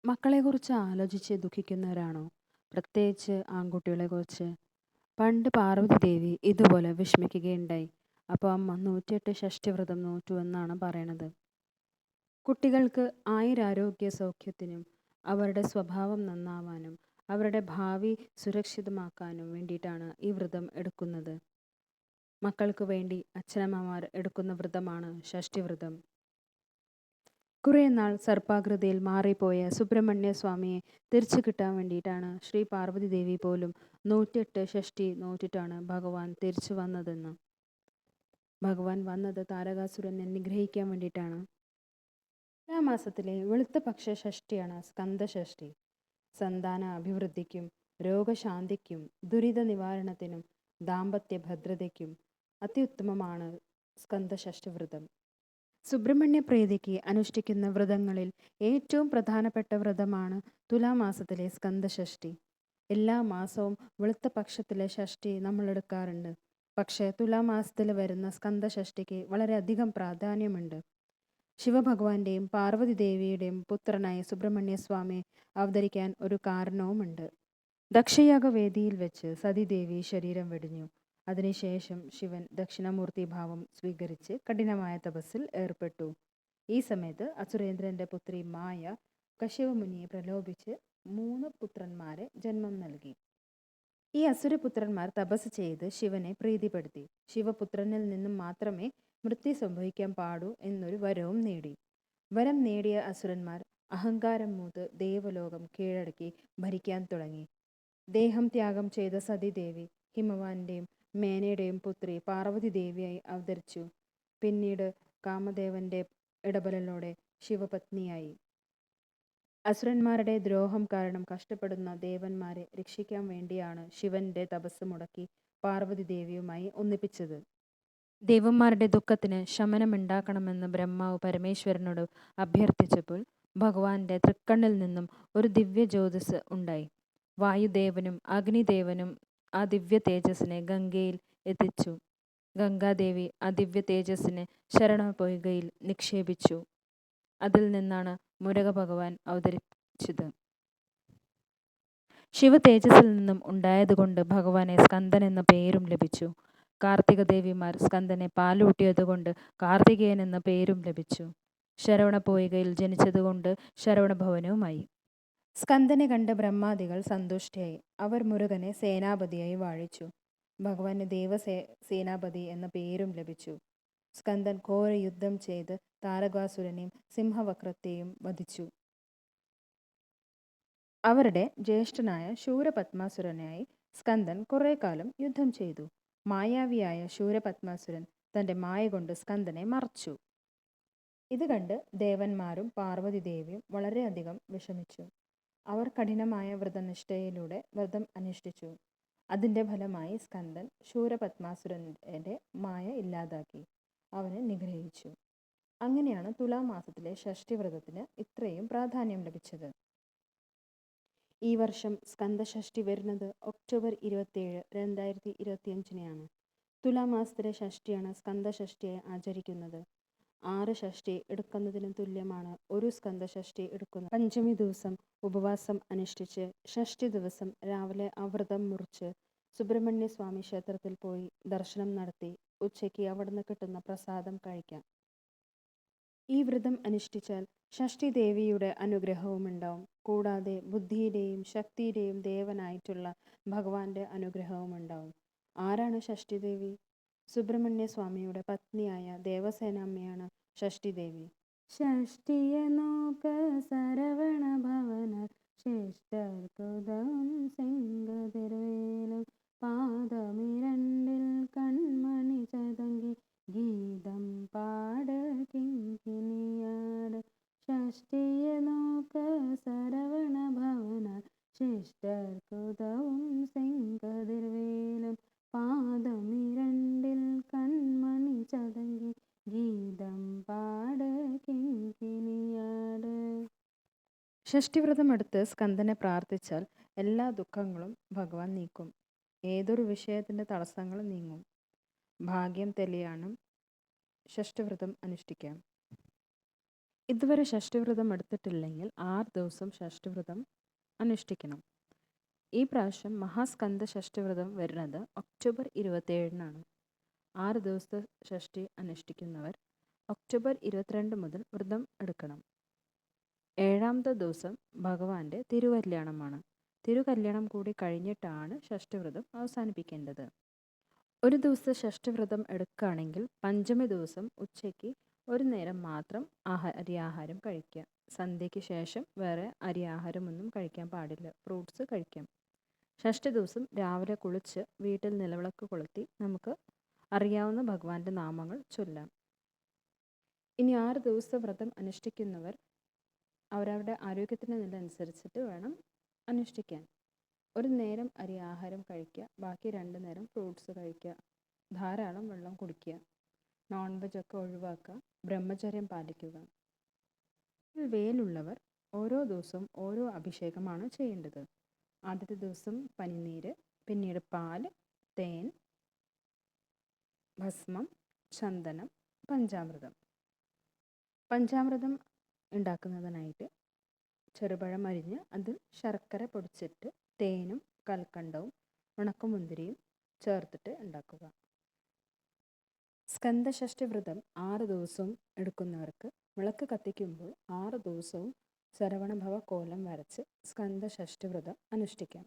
മക്കളെക്കുറിച്ച് ആലോചിച്ച് ദുഃഖിക്കുന്നവരാണോ? പ്രത്യേകിച്ച് ആൺകുട്ടികളെക്കുറിച്ച്. പണ്ട് പാർവ്വതീദേവി ഇതുപോലെ വിഷമിക്കുകയുണ്ടായി. അപ്പോൾ അമ്മ 108 ഷഷ്ഠിവ്രതം നോറ്റു എന്നാണ് പറയണത്. കുട്ടികൾക്ക് ആയുരാരോഗ്യ സൗഖ്യത്തിനും അവരുടെ സ്വഭാവം നന്നാവാനും അവരുടെ ഭാവി സുരക്ഷിതമാക്കാനും വേണ്ടിയിട്ടാണ് ഈ വ്രതം എടുക്കുന്നത്. മക്കൾക്ക് വേണ്ടി അച്ഛനമ്മമാർ എടുക്കുന്ന വ്രതമാണ് ഷഷ്ഠിവ്രതം. കുറേ നാൾ സർപ്പാകൃതിയിൽ മാറിപ്പോയ സുബ്രഹ്മണ്യ സ്വാമിയെ തിരിച്ചു കിട്ടാൻ വേണ്ടിയിട്ടാണ് ശ്രീ പാർവതി ദേവി പോലും 108 ഷഷ്ഠി നോറ്റിട്ടാണ് ഭഗവാൻ തിരിച്ചു വന്നതെന്ന്. ഭഗവാൻ വന്നത് താരകാസുരനെ നിഗ്രഹിക്കാൻ വേണ്ടിയിട്ടാണ്. തുലാമാസത്തിലെ വെളുത്ത പക്ഷ ഷഷ്ഠിയാണ് സ്കന്ദഷഷ്ഠി. സന്താന അഭിവൃദ്ധിക്കും രോഗശാന്തിക്കും ദുരിത നിവാരണത്തിനും ദാമ്പത്യ ഭദ്രതയ്ക്കും അത്യുത്തമമാണ് സ്കന്ദഷഷ്ഠി വ്രതം. സുബ്രഹ്മണ്യ പ്രീതിക്ക് അനുഷ്ഠിക്കുന്ന വ്രതങ്ങളിൽ ഏറ്റവും പ്രധാനപ്പെട്ട വ്രതമാണ് തുലാമാസത്തിലെ സ്കന്ദഷഷ്ഠി. എല്ലാ മാസവും വെളുത്ത പക്ഷത്തിലെ ഷഷ്ഠി നമ്മൾ എടുക്കാറുണ്ട്. പക്ഷേ തുലാമാസത്തിൽ വരുന്ന സ്കന്ദഷഷ്ഠിക്ക് വളരെയധികം പ്രാധാന്യമുണ്ട്. ശിവഭഗവാന്റെയും പാർവതി ദേവിയുടെയും പുത്രനായി സുബ്രഹ്മണ്യ സ്വാമി അവതരിക്കാൻ ഒരു കാരണവുമുണ്ട്. ദക്ഷയാഗവേദിയിൽ വെച്ച് സതീദേവി ശരീരം വെടിഞ്ഞു. അതിനുശേഷം ശിവൻ ദക്ഷിണാമൂർത്തി ഭാവം സ്വീകരിച്ച് കഠിനമായ തപസ്സിൽ ഏർപ്പെട്ടു. ഈ സമയത്ത് അസുരേന്ദ്രന്റെ പുത്രി മായ കശ്യപമുനിയെ പ്രലോഭിച്ച് 3 പുത്രന്മാരെ ജന്മം നൽകി. ഈ അസുരപുത്രന്മാർ തപസ് ചെയ്ത് ശിവനെ പ്രീതിപ്പെടുത്തി. ശിവപുത്രനിൽ നിന്നും മാത്രമേ മൃത്യു സംഭവിക്കാൻ പാടൂ എന്നൊരു വരവും നേടി. വരം നേടിയ അസുരന്മാർ അഹങ്കാരം മൂത്ത് ദേവലോകം കീഴടക്കി ഭരിക്കാൻ തുടങ്ങി. ദേഹം ത്യാഗം ചെയ്ത സതീദേവി ഹിമവാന്റെയും മേനയുടെയും പുത്രി പാർവതി ദേവിയായി അവതരിച്ചു. പിന്നീട് കാമദേവന്റെ ഇടപെടലോടെ ശിവപത്നിയായി. അസുരന്മാരുടെ ദ്രോഹം കാരണം കഷ്ടപ്പെടുന്ന ദേവന്മാരെ രക്ഷിക്കാൻ വേണ്ടിയാണ് ശിവന്റെ തപസ് മുടക്കി പാർവതി ദേവിയുമായി ഒന്നിപ്പിച്ചത്. ദേവന്മാരുടെ ദുഃഖത്തിന് ശമനമുണ്ടാക്കണമെന്ന് ബ്രഹ്മാവ് പരമേശ്വരനോട് അഭ്യർത്ഥിച്ചപ്പോൾ ഭഗവാന്റെ തൃക്കണ്ണിൽ നിന്നും ഒരു ദിവ്യ ജ്യോതിസ് ഉണ്ടായി. വായുദേവനും അഗ്നിദേവനും ആ ദിവ്യ തേജസ്സിനെ ഗംഗയിൽ എത്തിച്ചു. ഗംഗാദേവി ആ ദിവ്യ തേജസ്സിനെ ശരണപൊയ്കയിൽ നിക്ഷേപിച്ചു. അതിൽ നിന്നാണ് മുരുക ഭഗവാൻ അവതരിച്ചത്. ശിവ തേജസ്സിൽ നിന്നും ഉണ്ടായതുകൊണ്ട് ഭഗവാനെ സ്കന്ദൻ എന്ന പേരും ലഭിച്ചു. കാർത്തിക ദേവിമാർ സ്കന്ദനെ പാലൂട്ടിയതുകൊണ്ട് കാർത്തികേയൻ എന്ന പേരും ലഭിച്ചു. ശരവണപൊയ്കയിൽ ജനിച്ചതുകൊണ്ട് ശരവണഭവനവുമായി. സ്കന്ദനെ കണ്ട് ബ്രഹ്മാദികൾ സന്തുഷ്ടയായി. അവർ മുരുകനെ സേനാപതിയായി വാഴിച്ചു. ഭഗവാന് ദേവസേനാപതി എന്ന പേരും ലഭിച്ചു. സ്കന്ദൻ ഘോര യുദ്ധം ചെയ്ത് താരകാസുരനെയും സിംഹവക്രത്തെയും വധിച്ചു. അവരുടെ ജ്യേഷ്ഠനായ ശൂരപത്മാസുരനായി സ്കന്ദൻ കുറെ കാലം യുദ്ധം ചെയ്തു. മായാവിയായ ശൂരപത്മാസുരൻ തന്റെ മായ കൊണ്ട് സ്കന്ദനെ മറച്ചു. ഇത് കണ്ട് ദേവന്മാരും പാർവതി ദേവിയും വളരെയധികം വിഷമിച്ചു. അവർ കഠിനമായ വ്രതനിഷ്ഠയിലൂടെ വ്രതം അനുഷ്ഠിച്ചു. അതിൻ്റെ ഫലമായി സ്കന്ദൻ ശൂരപത്മാസുരൻ്റെ മായ ഇല്ലാതാക്കി അവനെ നിഗ്രഹിച്ചു. അങ്ങനെയാണ് തുലാമാസത്തിലെ ഷഷ്ഠിവ്രതത്തിന് ഇത്രയും പ്രാധാന്യം ലഭിച്ചത്. ഈ വർഷം സ്കന്ദഷഷ്ഠി വരുന്നത് ഒക്ടോബർ 27, 2025 തുലാമാസത്തിലെ ഷഷ്ഠിയാണ് സ്കന്ദഷഷ്ഠിയായി ആചരിക്കുന്നത്. 6 ഷഷ്ഠി എടുക്കുന്നതിന് തുല്യമാണ് ഒരു സ്കന്ദഷഷ്ഠി എടുക്കുന്നത്. പഞ്ചമി ദിവസം ഉപവാസം അനുഷ്ഠിച്ച് ഷഷ്ഠി ദിവസം രാവിലെ ആ വ്രതം മുറിച്ച് സുബ്രഹ്മണ്യ സ്വാമി ക്ഷേത്രത്തിൽ പോയി ദർശനം നടത്തി ഉച്ചയ്ക്ക് അവിടുന്ന് കിട്ടുന്ന പ്രസാദം കഴിക്കാം. ഈ വ്രതം അനുഷ്ഠിച്ചാൽ ഷഷ്ഠി ദേവിയുടെ അനുഗ്രഹവും ഉണ്ടാവും. കൂടാതെ ബുദ്ധിയുടെയും ശക്തിയുടെയും ദേവനായിട്ടുള്ള ഭഗവാന്റെ അനുഗ്രഹവും ഉണ്ടാവും. ആരാണ് ഷഷ്ഠി ദേവി? സുബ്രഹ്മണ്യ സ്വാമിയുടെ പത്നിയായ ദേവസേനാമ്മയാണ് ഷഷ്ഠി ദേവി. ഷഷ്ഠിയെ നോക്ക സരവണ ഭവന ശിഷ്ടർക്കുദം സെങ്കതിർവേലും പാദമിരണ്ടിൽ കൺമണി ചതങ്കി ഗീതം പാട കിങ്കിണിയാട്. ഷഷ്ഠിയെ നോക്ക സരവണ ഭവന ശിഷ്ടർക്കുദവും സെങ്കതിർവേലും പാദമിരണ്ടിൽ കൺമണി ചതങ്കി ഗീതം പാട കിങ്കിണിയാട്. ഷഷ്ഠിവ്രതം എടുത്ത് സ്കന്ദനെ പ്രാർത്ഥിച്ചാൽ എല്ലാ ദുഃഖങ്ങളും ഭഗവാൻ നീക്കും. ഏതൊരു വിഷയത്തിൻ്റെ തടസ്സങ്ങളും നീങ്ങും. ഭാഗ്യം തെളിയാനും ഷഷ്ഠിവ്രതം അനുഷ്ഠിക്കാം. ഇതുവരെ ഷഷ്ടിവ്രതം എടുത്തിട്ടില്ലെങ്കിൽ 6 ദിവസം ഷഷ്ടിവ്രതം അനുഷ്ഠിക്കണം. ഈ പ്രാവശ്യം മഹാസ്കന്ദ ഷഷ്ടിവ്രതം വരുന്നത് ഒക്ടോബർ 27-നാണ്. 6 ദിവസത്തെ ഷഷ്ടി അനുഷ്ഠിക്കുന്നവർ ഒക്ടോബർ 22 മുതൽ വ്രതം എടുക്കണം. 7-ാമത്തെ ദിവസം ഭഗവാന്റെ തിരുകല്യാണമാണ്. തിരുകല്യാണം കൂടി കഴിഞ്ഞിട്ടാണ് ഷഷ്ടിവ്രതം അവസാനിപ്പിക്കേണ്ടത്. ഒരു ദിവസത്തെ ഷഷ്ടിവ്രതം എടുക്കുകയാണെങ്കിൽ പഞ്ചമി ദിവസം ഉച്ചയ്ക്ക് ഒരു നേരം മാത്രം അരിയാഹാരം കഴിക്കുക. സന്ധ്യയ്ക്ക് ശേഷം വേറെ അരിയാഹാരമൊന്നും കഴിക്കാൻ പാടില്ല. ഫ്രൂട്ട്സ് കഴിക്കാം. ഷഷ്ടി ദിവസം രാവിലെ കുളിച്ച് വീട്ടിൽ നിലവിളക്ക് കൊളുത്തി നമുക്ക് അറിയാവുന്ന ഭഗവാന്റെ നാമങ്ങൾ ചൊല്ലാം. ഇനി 6 ദിവസത്തെ വ്രതം അനുഷ്ഠിക്കുന്നവർ അവരവരുടെ ആരോഗ്യത്തിൻ്റെ നില അനുസരിച്ചിട്ട് വേണം അനുഷ്ഠിക്കാൻ. ഒരു നേരം അരി ആഹാരം കഴിക്കുക, ബാക്കി 2 നേരം ഫ്രൂട്ട്സ് കഴിക്കുക, ധാരാളം വെള്ളം കുടിക്കുക, നോൺ വെജ് ഒക്കെ ഒഴിവാക്കുക, ബ്രഹ്മചര്യം പാലിക്കുക. വേലുള്ളവർ ഓരോ ദിവസവും ഓരോ അഭിഷേകമാണ് ചെയ്യേണ്ടത്. ആദ്യത്തെ ദിവസം പനിനീര്, പിന്നീട് പാല്, തേൻ, ഭസ്മം, ചന്ദനം, പഞ്ചാമൃതം. പഞ്ചാമൃതം ഉണ്ടാക്കുന്നതിനായിട്ട് ചെറുപഴം അരിഞ്ഞ് അതിൽ ശർക്കര പൊടിച്ചിട്ട് തേനും കൽക്കണ്ടവും ഉണക്കമുന്തിരിയും ചേർത്തിട്ട് ഉണ്ടാക്കുക. സ്കന്ദഷഷ്ടി വ്രതം 6 ദിവസവും എടുക്കുന്നവർക്ക് വിളക്ക് കത്തിക്കുമ്പോൾ 6 ദിവസവും ശരവണഭവ കോലം വരച്ച് സ്കന്ദഷഷ്ടി വ്രതം അനുഷ്ഠിക്കാം.